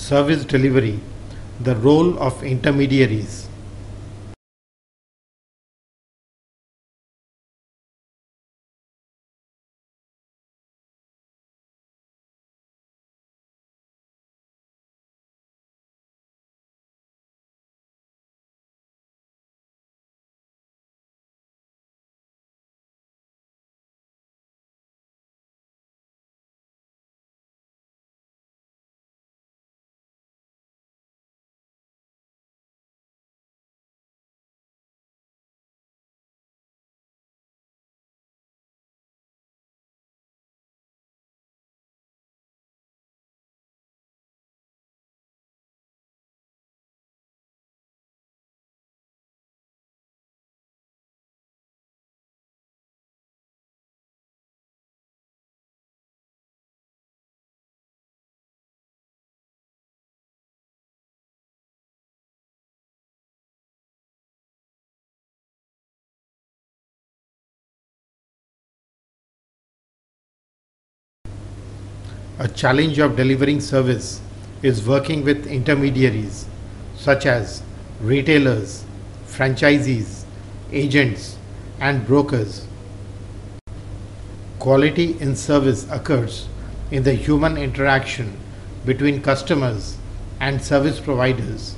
Service delivery, the role of intermediaries. A challenge of delivering service is working with intermediaries such as retailers, franchisees, agents, and brokers. Quality in service occurs in the human interaction between customers and service providers.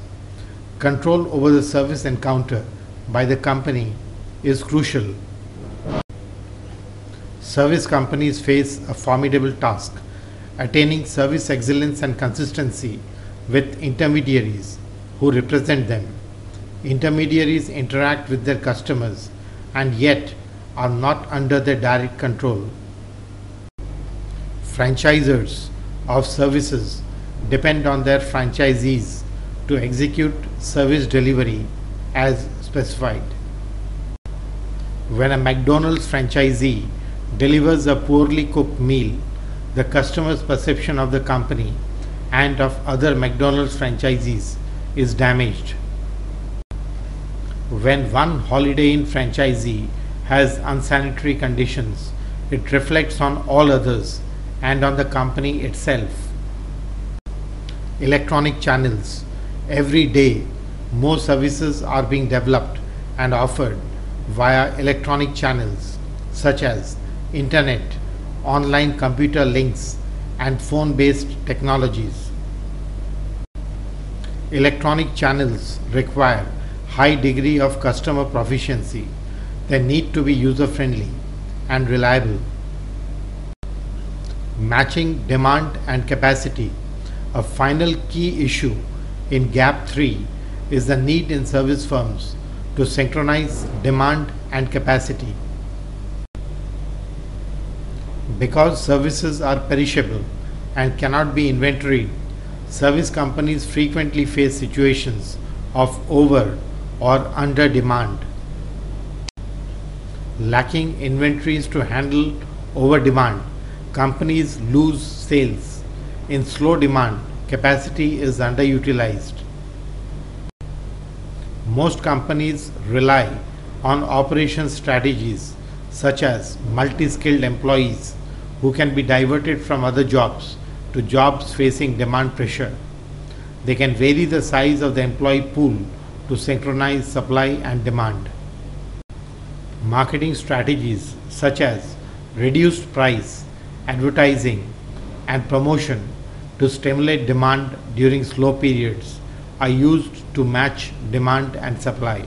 Control over the service encounter by the company is crucial. Service companies face a formidable task, attaining service excellence and consistency with intermediaries who represent them. Intermediaries interact with their customers and yet are not under their direct control. Franchisors of services depend on their franchisees to execute service delivery as specified. When a McDonald's franchisee delivers a poorly cooked meal, the customer's perception of the company and of other McDonald's franchisees is damaged. When one Holiday Inn franchisee has unsanitary conditions, it reflects on all others and on the company itself. Electronic channels. Every day, more services are being developed and offered via electronic channels such as internet, online computer links, and phone-based technologies. Electronic channels require high degree of customer proficiency. They need to be user-friendly and reliable. Matching demand and capacity. A final key issue in Gap 3 is the need in service firms to synchronize demand and capacity. Because services are perishable and cannot be inventoried, service companies frequently face situations of over or under demand. Lacking inventories to handle over demand, companies lose sales. In slow demand, capacity is underutilized. Most companies rely on operations strategies such as multi-skilled employees who can be diverted from other jobs to jobs facing demand pressure. They can vary the size of the employee pool to synchronize supply and demand. Marketing strategies such as reduced price, advertising, and promotion to stimulate demand during slow periods are used to match demand and supply.